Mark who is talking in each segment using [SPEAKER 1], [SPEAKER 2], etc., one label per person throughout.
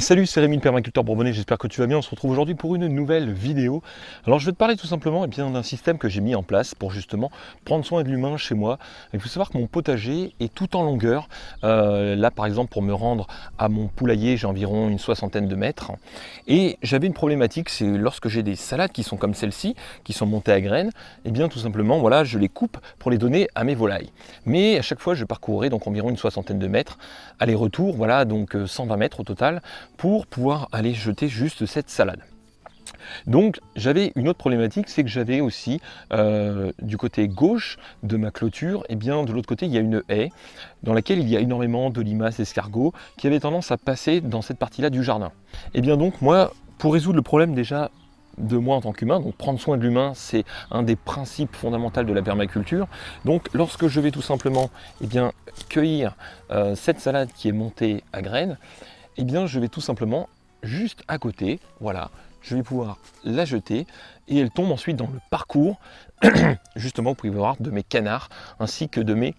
[SPEAKER 1] Salut, c'est Rémi le permaculteur bourbonnais, j'espère que tu vas bien. On se retrouve aujourd'hui pour une nouvelle vidéo. Alors je vais te parler tout simplement d'un système que j'ai mis en place pour justement prendre soin de l'humain chez moi. Il faut savoir que mon potager est tout en longueur. Là par exemple pour me rendre à mon poulailler, j'ai environ une soixantaine de mètres. Et j'avais une problématique, c'est lorsque j'ai des salades qui sont comme celle-ci, qui sont montées à graines, et bien tout simplement voilà, je les coupe pour les donner à mes volailles. Mais à chaque fois je parcourrais donc environ une soixantaine de mètres, aller-retour, voilà donc 120 mètres au total, pour pouvoir aller jeter juste cette salade. Donc j'avais une autre problématique, c'est que j'avais aussi du côté gauche de ma clôture, et bien de l'autre côté il y a une haie dans laquelle il y a énormément de limaces, d'escargots qui avaient tendance à passer dans cette partie-là du jardin. Et bien donc moi, pour résoudre le problème déjà de moi en tant qu'humain, donc prendre soin de l'humain, c'est un des principes fondamentaux de la permaculture. Donc lorsque je vais tout simplement cueillir cette salade qui est montée à graines, eh bien je vais tout simplement juste à côté, voilà, je vais pouvoir la jeter et elle tombe ensuite dans le parcours, justement vous pouvez voir, de mes canards ainsi que de mes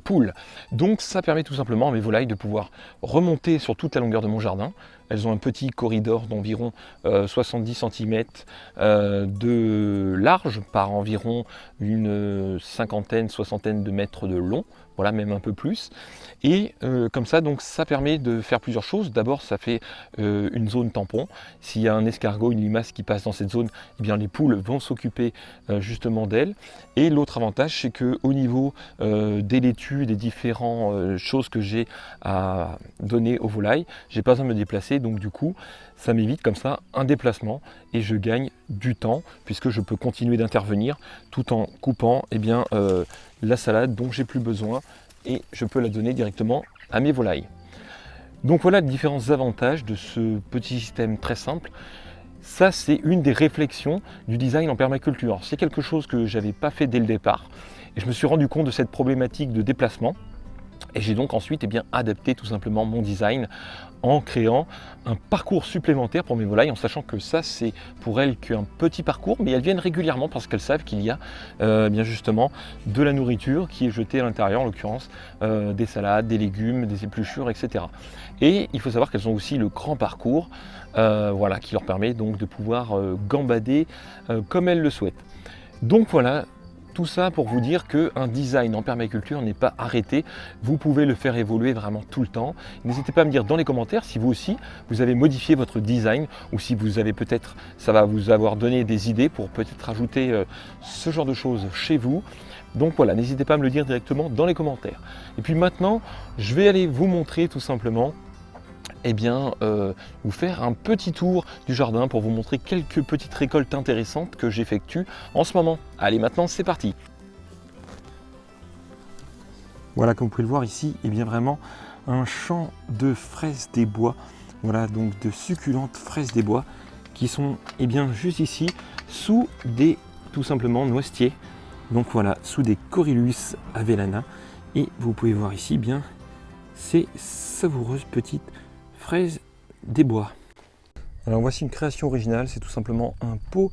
[SPEAKER 1] poules. Donc ça permet tout simplement à mes volailles de pouvoir remonter sur toute la longueur de mon jardin. Elles ont un petit corridor d'environ 70 cm de large par environ une cinquantaine, soixantaine de mètres de long, voilà, même un peu plus. Et comme ça, donc ça permet de faire plusieurs choses. D'abord, ça fait une zone tampon. S'il y a un escargot, une limace qui passe dans cette zone, eh bien les poules vont s'occuper justement d'elles. Et l'autre avantage, c'est qu'au niveau des laitues, des différentes choses que j'ai à donner aux volailles, j'ai pas besoin de me déplacer, donc du coup ça m'évite comme ça un déplacement et je gagne du temps puisque je peux continuer d'intervenir tout en coupant la salade dont j'ai plus besoin et je peux la donner directement à mes volailles. Donc voilà les différents avantages de ce petit système très simple. Ça, c'est une des réflexions du design en permaculture. C'est quelque chose que je n'avais pas fait dès le départ. Et je me suis rendu compte de cette problématique de déplacement. Et j'ai donc ensuite adapté tout simplement mon design en créant un parcours supplémentaire pour mes volailles, en sachant que ça, c'est pour elles qu'un petit parcours, mais elles viennent régulièrement parce qu'elles savent qu'il y a bien justement de la nourriture qui est jetée à l'intérieur, en l'occurrence des salades, des légumes, des épluchures, etc. Et il faut savoir qu'elles ont aussi le grand parcours voilà, qui leur permet donc de pouvoir gambader comme elles le souhaitent. Donc voilà, tout ça pour vous dire qu'un design en permaculture n'est pas arrêté, vous pouvez le faire évoluer vraiment tout le temps. N'hésitez pas à me dire dans les commentaires si vous aussi vous avez modifié votre design ou si vous avez peut-être, ça va vous avoir donné des idées pour peut-être ajouter ce genre de choses chez vous. Donc voilà, n'hésitez pas à me le dire directement dans les commentaires. Et puis maintenant, je vais aller vous montrer tout simplement vous faire un petit tour du jardin pour vous montrer quelques petites récoltes intéressantes que j'effectue en ce moment. Allez, maintenant c'est parti. Voilà, comme vous pouvez le voir ici, vraiment un champ de fraises des bois. Voilà, donc de succulentes fraises des bois qui sont juste ici sous des tout simplement noisetiers. Donc voilà, sous des Corylus avellana. Et vous pouvez voir ici ces savoureuses petites fraises des bois. Alors voici une création originale, c'est tout simplement un pot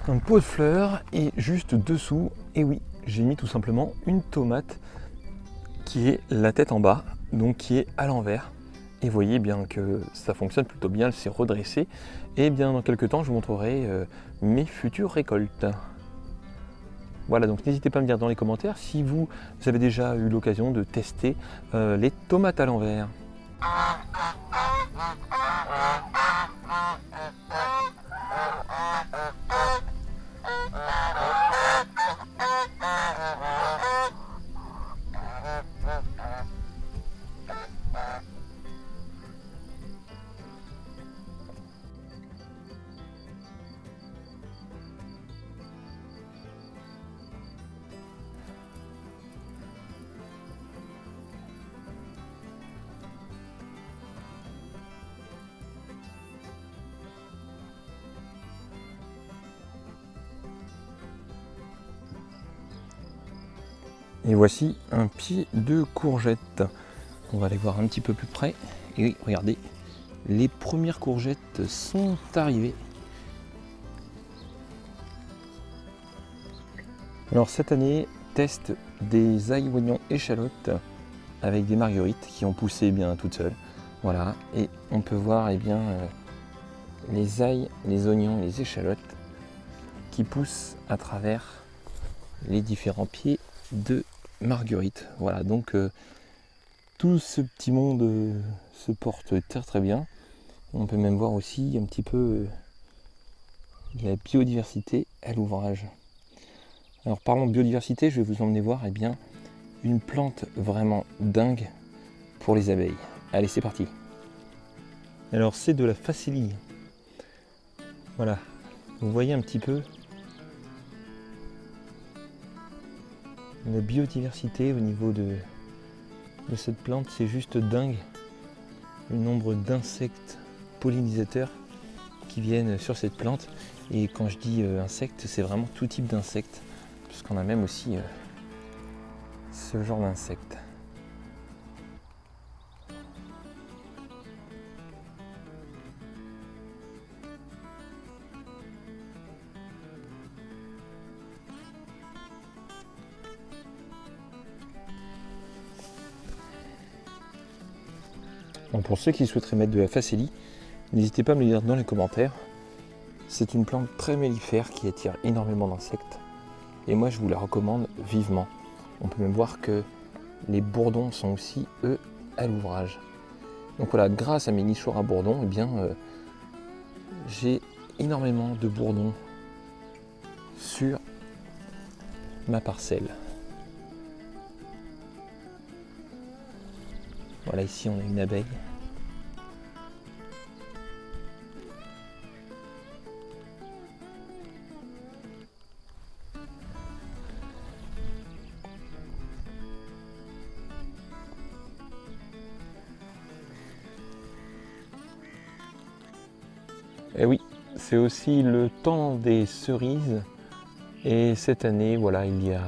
[SPEAKER 1] de fleurs et juste dessous, et oui, j'ai mis tout simplement une tomate qui est la tête en bas, donc qui est à l'envers. Et vous voyez bien que ça fonctionne plutôt bien, elle s'est redressée. Et bien dans quelques temps, je vous montrerai mes futures récoltes. Voilà, donc n'hésitez pas à me dire dans les commentaires si vous avez déjà eu l'occasion de tester les tomates à l'envers. Et voici un pied de courgette. On va aller voir un petit peu plus près. Et oui, regardez, les premières courgettes sont arrivées. Alors cette année, test des ail, oignons, échalotes avec des marguerites qui ont poussé toutes seules. Voilà, et on peut voir les ails, les oignons, les échalotes qui poussent à travers les différents pieds de Marguerite. Voilà, donc tout ce petit monde se porte très très bien. On peut même voir aussi un petit peu la biodiversité à l'ouvrage. Alors parlons de biodiversité, je vais vous emmener voir une plante vraiment dingue pour les abeilles. Allez, c'est parti. Alors c'est de la facélie. Voilà, vous voyez un petit peu la biodiversité au niveau de cette plante, c'est juste dingue. Le nombre d'insectes pollinisateurs qui viennent sur cette plante. Et quand je dis insectes, c'est vraiment tout type d'insectes, puisqu'on a même aussi ce genre d'insectes. Donc pour ceux qui souhaiteraient mettre de la facélie, n'hésitez pas à me le dire dans les commentaires. C'est une plante très mellifère qui attire énormément d'insectes. Et moi je vous la recommande vivement. On peut même voir que les bourdons sont aussi, eux, à l'ouvrage. Donc voilà, grâce à mes nichoirs à bourdons, j'ai énormément de bourdons sur ma parcelle. Voilà, ici on a une abeille. Et oui, c'est aussi le temps des cerises. Et cette année, voilà, il y a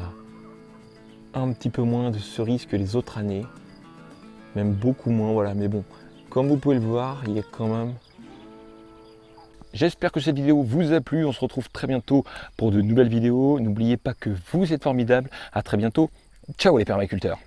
[SPEAKER 1] un petit peu moins de cerises que les autres années. Même beaucoup moins, voilà. Mais bon, comme vous pouvez le voir, il y a quand même... J'espère que cette vidéo vous a plu. On se retrouve très bientôt pour de nouvelles vidéos. N'oubliez pas que vous êtes formidables. À très bientôt. Ciao les permaculteurs.